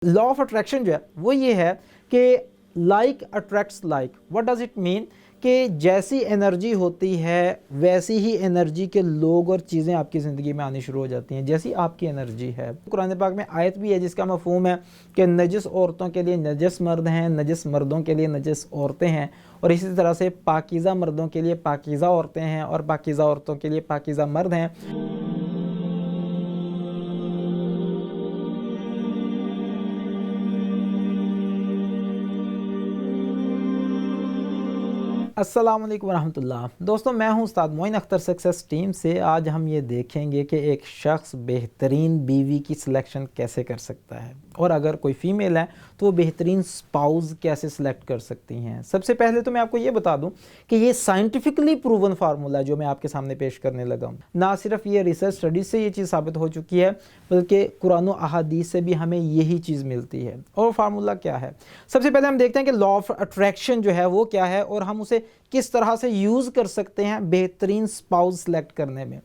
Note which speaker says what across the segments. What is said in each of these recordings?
Speaker 1: Law of attraction जो है वो ये है कि like attracts like. What does it mean कि जैसी एनर्जी होती है वैसी ही एनर्जी के लोग और चीज़ें आपकी ज़िंदगी में आनी शुरू हो जाती हैं, जैसी आपकी एनर्जी है। कुरान पाक में आयत भी है जिसका मफ़हूम है कि नजस औरतों के लिए नजस मर्द हैं, नजस मर्दों के लिए नजस औरतें हैं, और इसी तरह से पाकीज़ा मर्दों के लिए पाकीज़ा औरतें हैं और पाकीज़ा औरतों के लिए पाकीज़ा मर्द हैं। अस्सलाम वालेकुम वरहमतुल्लाह। दोस्तों, मैं हूं उस्ताद मोइन अख्तर सक्सेस टीम से। आज हम ये देखेंगे कि एक शख्स बेहतरीन बीवी की सिलेक्शन कैसे कर सकता है, और अगर कोई फ़ीमेल है तो वो बेहतरीन स्पाउस कैसे सिलेक्ट कर सकती हैं। सबसे पहले तो मैं आपको ये बता दूं कि ये साइंटिफिकली प्रूवन फार्मूला जो मैं आपके सामने पेश करने लगा हूँ, ना सिर्फ ये रिसर्च स्टडीज़ से ये चीज़ साबित हो चुकी है बल्कि कुरान और अहादीस से भी हमें यही चीज़ मिलती है। और फार्मूला क्या है? सबसे पहले हम देखते हैं कि लॉ ऑफ अट्रैक्शन जो है वो क्या है और हम उसे किस तरह से यूज़ कर सकते हैं बेहतरीन स्पाउस सेलेक्ट करने में।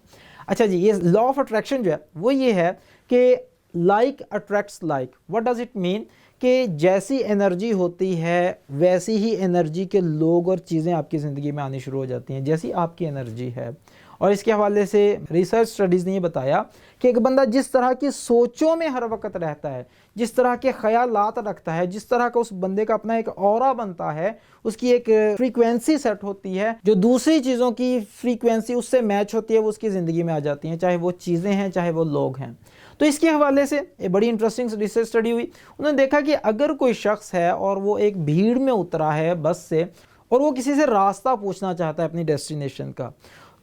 Speaker 1: अच्छा जी, ये लॉ ऑफ अट्रैक्शन जो है वो ये है कि like attracts like. What does it mean कि जैसी एनर्जी होती है वैसी ही एनर्जी के लोग और चीज़ें आपकी ज़िंदगी में आनी शुरू हो जाती हैं, जैसी आपकी एनर्जी है। और इसके हवाले से रिसर्च स्टडीज़ ने ये बताया कि एक बंदा जिस तरह की सोचों में हर वक्त रहता है, जिस तरह के ख्यालात रखता है, जिस तरह का उस बंदे का अपना एक ऑरा बनता है, उसकी एक फ्रीक्वेंसी सेट होती है जो दूसरी चीज़ों की फ्रीक्वेंसी उससे मैच होती है, वो उसकी ज़िंदगी में आ जाती हैं, चाहे वो चीज़ें हैं चाहे वो लोग हैं। तो इसके हवाले से एक बड़ी इंटरेस्टिंग रिसर्च स्टडी हुई। उन्होंने देखा कि अगर कोई शख्स है और वो एक भीड़ में उतरा है बस से और वो किसी से रास्ता पूछना चाहता है अपनी डेस्टिनेशन का,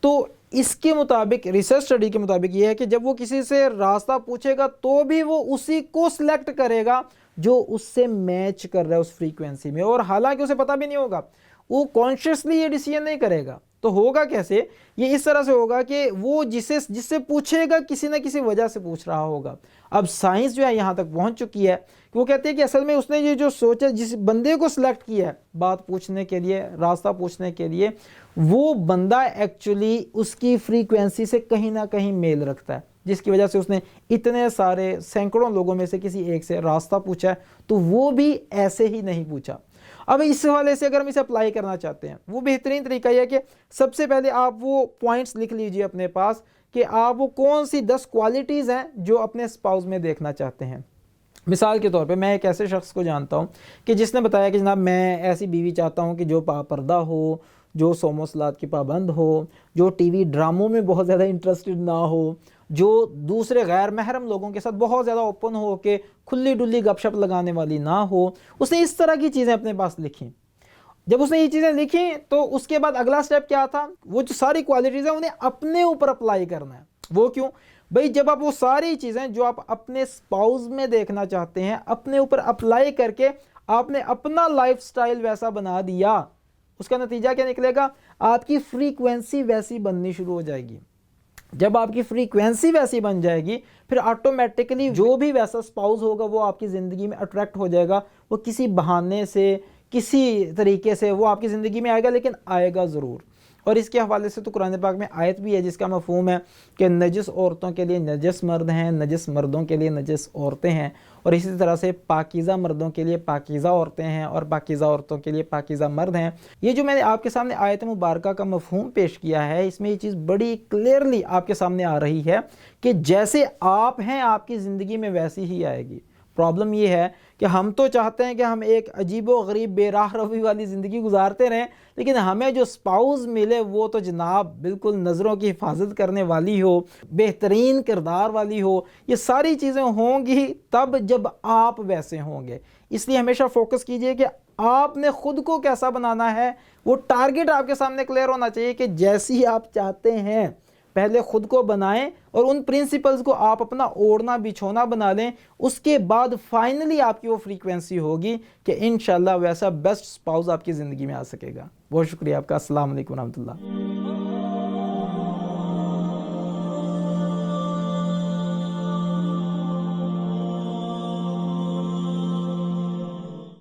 Speaker 1: तो इसके मुताबिक, रिसर्च स्टडी के मुताबिक ये है कि जब वो किसी से रास्ता पूछेगा तो भी वो उसी को सिलेक्ट करेगा जो उससे मैच कर रहा है उस फ्रीक्वेंसी में, और हालांकि उसे पता भी नहीं होगा, वो कॉन्शियसली ये डिसीजन नहीं करेगा। तो होगा कैसे? ये इस तरह से होगा कि वो जिससे पूछेगा किसी ना किसी वजह से पूछ रहा होगा। अब साइंस जो है यहाँ तक पहुँच चुकी है कि वो कहते हैं कि असल में उसने ये जो सोचा, जिस बंदे को सिलेक्ट किया है बात पूछने के लिए, रास्ता पूछने के लिए, वो बंदा एक्चुअली उसकी फ्रीक्वेंसी से कहीं ना कहीं मेल रखता है, जिसकी वजह से उसने इतने सारे सैकड़ों लोगों में से किसी एक से रास्ता पूछा है, तो वो भी ऐसे ही नहीं पूछा। अब इस हवाले से अगर हम इसे अप्लाई करना चाहते हैं, वो बेहतरीन तरीका यह है कि सबसे पहले आप वो पॉइंट्स लिख लीजिए अपने पास कि आप वो कौन सी 10 क्वालिटीज़ हैं जो अपने स्पाउस में देखना चाहते हैं। मिसाल के तौर पे मैं एक ऐसे शख्स को जानता हूँ कि जिसने बताया कि जनाब मैं ऐसी बीवी चाहता हूँ कि जो पापर्दा हो, जो सोमो सलात की पाबंद हो, जो टीवी ड्रामों में बहुत ज़्यादा इंटरेस्टेड ना हो, जो दूसरे गैर महरम लोगों के साथ बहुत ज़्यादा ओपन हो के खुली डुल्ली गपशप लगाने वाली ना हो। उसने इस तरह की चीज़ें अपने पास लिखी। जब उसने ये चीज़ें लिखी तो उसके बाद अगला स्टेप क्या था? वो जो सारी क्वालिटीज़ हैं उन्हें अपने ऊपर अप्लाई करना है। वो क्यों भाई? जब आप वो सारी चीज़ें जो आप अपने स्पाउस में देखना चाहते हैं अपने ऊपर अप्लाई करके आपने अपना लाइफस्टाइल वैसा बना दिया, उसका नतीजा क्या निकलेगा? आपकी फ्रीक्वेंसी वैसी बननी शुरू हो जाएगी। जब आपकी फ्रीक्वेंसी वैसी बन जाएगी फिर ऑटोमेटिकली जो भी वैसा स्पाउस होगा वो आपकी ज़िंदगी में अट्रैक्ट हो जाएगा। वो किसी बहाने से, किसी तरीके से वो आपकी ज़िंदगी में आएगा, लेकिन आएगा ज़रूर। और इसके हवाले से तो कुरान पाक में आयत भी है जिसका मफ़हूम है कि नजस औरतों के लिए नजस मर्द हैं, नजस मर्दों के लिए नजस औरतें हैं, और इसी तरह से पाकीज़ा मर्दों के लिए पाकीज़ा औरतें हैं और पाकीज़ा औरतों के लिए पाकीज़ा मर्द हैं। ये जो मैंने आपके सामने आयत मुबारका का मफ़हूम पेश किया है, इसमें ये चीज़ बड़ी क्लियरली आपके सामने आ रही है कि जैसे आप हैं आपकी ज़िंदगी में वैसी ही आएगी। प्रॉब्लम ये है कि हम तो चाहते हैं कि हम एक अजीबो गरीब बेराह रवी वाली ज़िंदगी गुजारते रहें, लेकिन हमें जो स्पाउस मिले वो तो जनाब बिल्कुल नज़रों की हिफाजत करने वाली हो, बेहतरीन किरदार वाली हो। ये सारी चीज़ें होंगी तब जब आप वैसे होंगे। इसलिए हमेशा फोकस कीजिए कि आपने ख़ुद को कैसा बनाना है। वो टारगेट आपके सामने क्लियर होना चाहिए कि जैसी आप चाहते हैं पहले ख़ुद को बनाएं और उन प्रिंसिपल्स को आप अपना ओढ़ना बिछोना बना लें। उसके बाद फाइनली आपकी वो फ्रीक्वेंसी होगी कि इंशाल्लाह वैसा बेस्ट स्पाउस आपकी ज़िंदगी में आ सकेगा। बहुत शुक्रिया आपका। अस्सलाम वालेकुम रहमतुल्लाह।